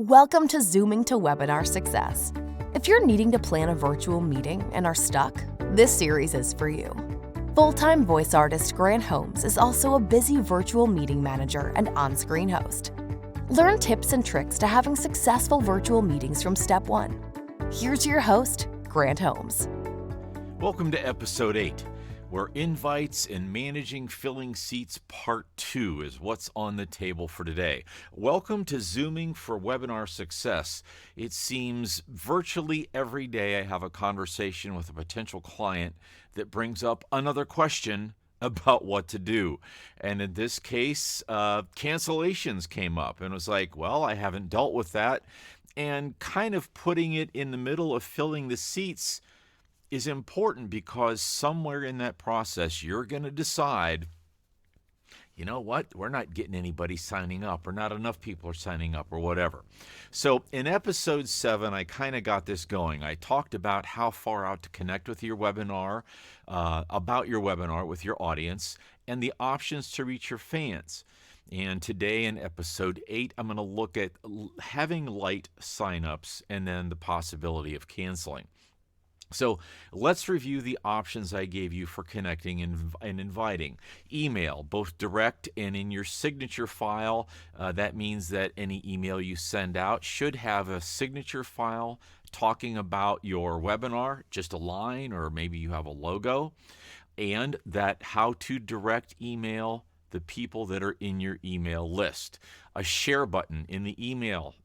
Welcome to Zooming to Webinar Success. If you're needing to plan a virtual meeting and are stuck, this series is for you. Full-time voice artist Grant Holmes is also a busy virtual meeting manager and on-screen host. Learn tips and tricks to having successful virtual meetings from step 1. Here's your host, Grant Holmes. Welcome to episode 8, where invites and managing filling seats part 2 is what's on the table for today. Welcome to Zooming for Webinar Success. It seems virtually every day I have a conversation with a potential client that brings up another question about what to do. And in this case, cancellations came up and it was like, well, I haven't dealt with that. And kind of putting it in the middle of filling the seats is important because somewhere in that process, you're going to decide, you know what, we're not getting anybody signing up, or not enough people are signing up, or whatever. So in episode 7, I kind of got this going. I talked about how far out to connect with your webinar, about your webinar with your audience, and the options to reach your fans. And today in episode 8, I'm going to look at having light signups and then the possibility of canceling. So let's review the options I gave you for connecting and inviting. Email, both direct and in your signature file. That means that any email you send out should have a signature file talking about your webinar, just a line, or maybe you have a logo, and that how to direct email the people that are in your email list. A share button in the email,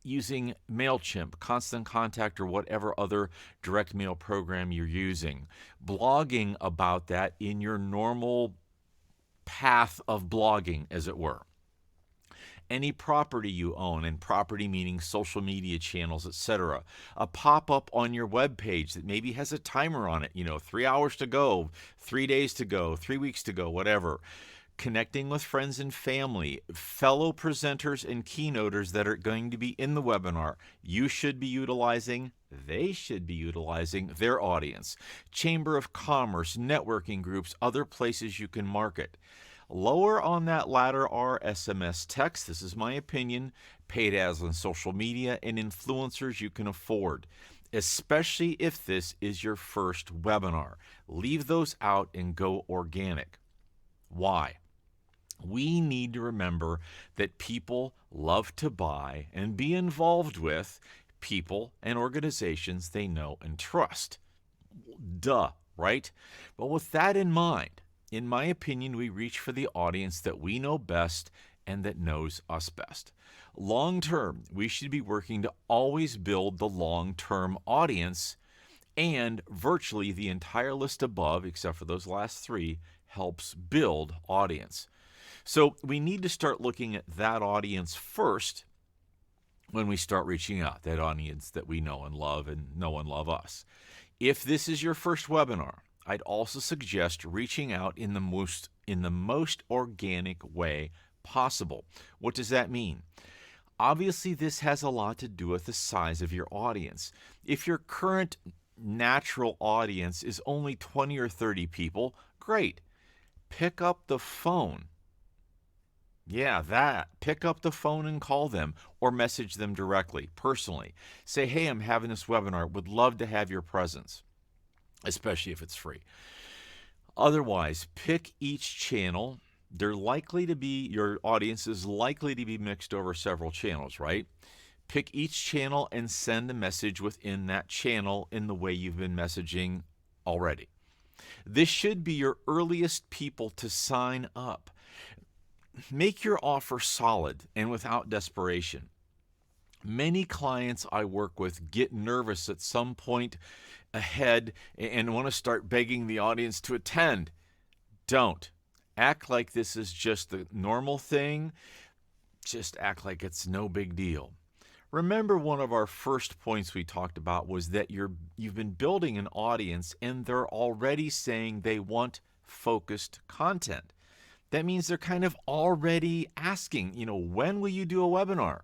using MailChimp, Constant Contact, or whatever other direct mail program you're using. Blogging about that in your normal path of blogging, as it were. Any property you own, and property meaning social media channels, etc. A pop-up on your web page that maybe has a timer on it, 3 hours to go, 3 days to go, 3 weeks to go, whatever. Connecting with friends and family, fellow presenters and keynoters that are going to be in the webinar. You should be utilizing, they should be utilizing their audience. Chamber of Commerce, networking groups, other places you can market. Lower on that ladder are SMS text, this is my opinion, paid ads on social media, and influencers you can afford, especially if this is your first webinar. Leave those out and go organic. Why? We need to remember that people love to buy and be involved with people and organizations they know and trust. Duh, right? But with that in mind, in my opinion, we reach for the audience that we know best and that knows us best. Long term, we should be working to always build the long-term audience, and virtually the entire list above, except for those last 3, helps build audience. So we need to start looking at that audience first when we start reaching out, that audience that we know and love love us. If this is your first webinar, I'd also suggest reaching out in the most organic way possible. What does that mean? Obviously, this has a lot to do with the size of your audience. If your current natural audience is only 20 or 30 people, great. Pick up the phone. Pick up the phone and call them or message them directly, personally. Say, hey, I'm having this webinar. Would love to have your presence, especially if it's free. Otherwise, pick each channel. Your audience is likely to be mixed over several channels, right? Pick each channel and send a message within that channel in the way you've been messaging already. This should be your earliest people to sign up. Make your offer solid and without desperation. Many clients I work with get nervous at some point ahead and want to start begging the audience to attend. Don't. Act like this is just the normal thing. Just act like it's no big deal. Remember, one of our first points we talked about was that you've been building an audience and they're already saying they want focused content. That means they're kind of already asking, when will you do a webinar?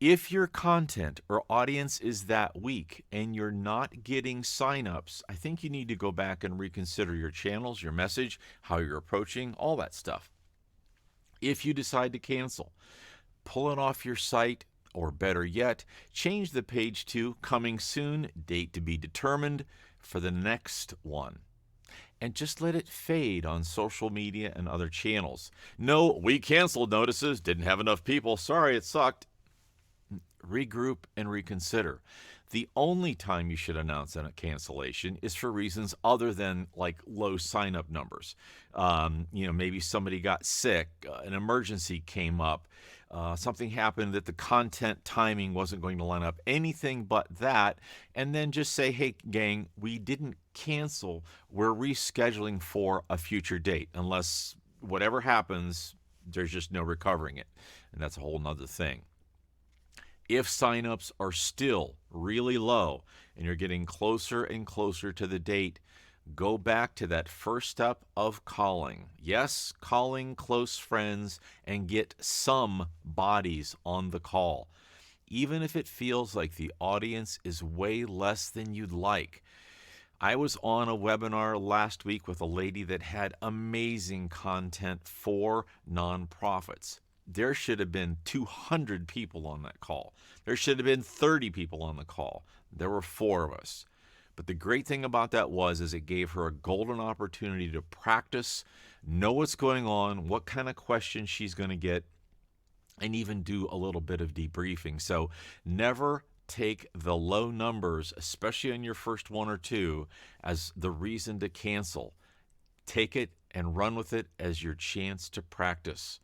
If your content or audience is that weak and you're not getting signups, I think you need to go back and reconsider your channels, your message, how you're approaching, all that stuff. If you decide to cancel, pull it off your site, or better yet, change the page to coming soon, date to be determined for the next one. And just let it fade on social media and other channels. No, we canceled notices, didn't have enough people, sorry, it sucked. Regroup and reconsider. The only time you should announce a cancellation is for reasons other than like low sign-up numbers. Maybe somebody got sick, an emergency came up, something happened that the content timing wasn't going to line up, anything but that, and then just say, hey, gang, we didn't cancel, we're rescheduling for a future date. Unless whatever happens, there's just no recovering it, and that's a whole nother thing. If signups are still really low and you're getting closer and closer to the date, go back to that first step of calling. Yes, calling close friends and get some bodies on the call. Even if it feels like the audience is way less than you'd like. I was on a webinar last week with a lady that had amazing content for nonprofits. There should have been 200 people on that call. There should have been 30 people on the call. There were 4 of us. But the great thing about that is it gave her a golden opportunity to practice, know what's going on, what kind of questions she's going to get, and even do a little bit of debriefing. So never take the low numbers, especially on your first 1 or 2, as the reason to cancel. Take it and run with it as your chance to practice.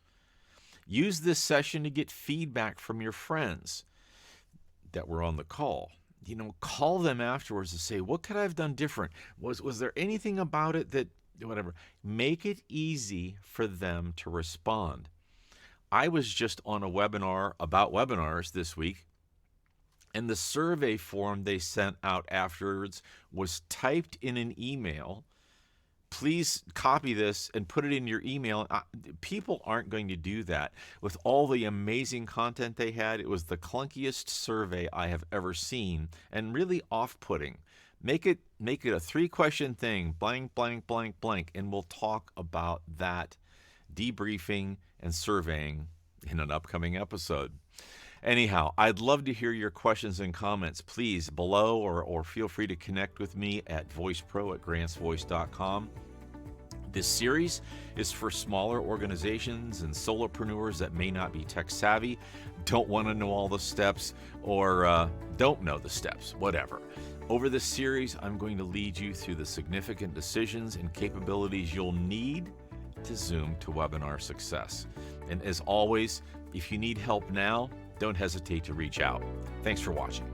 Use this session to get feedback from your friends that were on the call. Call them afterwards and say, what could I have done different? Was there anything about it that, whatever. Make it easy for them to respond. I was just on a webinar about webinars this week, and the survey form they sent out afterwards was typed in an email. Please copy this and put it in your email. People aren't going to do that. With all the amazing content they had, it was the clunkiest survey I have ever seen and really off-putting. Make it a 3-question thing, blank, blank, blank, blank, and we'll talk about that debriefing and surveying in an upcoming episode. Anyhow, I'd love to hear your questions and comments. Please, below or feel free to connect with me at voicepro@grantsvoice.com. This series is for smaller organizations and solopreneurs that may not be tech savvy, don't want to know all the steps, or don't know the steps, whatever. Over this series, I'm going to lead you through the significant decisions and capabilities you'll need to Zoom to webinar success. And as always, if you need help now, don't hesitate to reach out. Thanks for watching.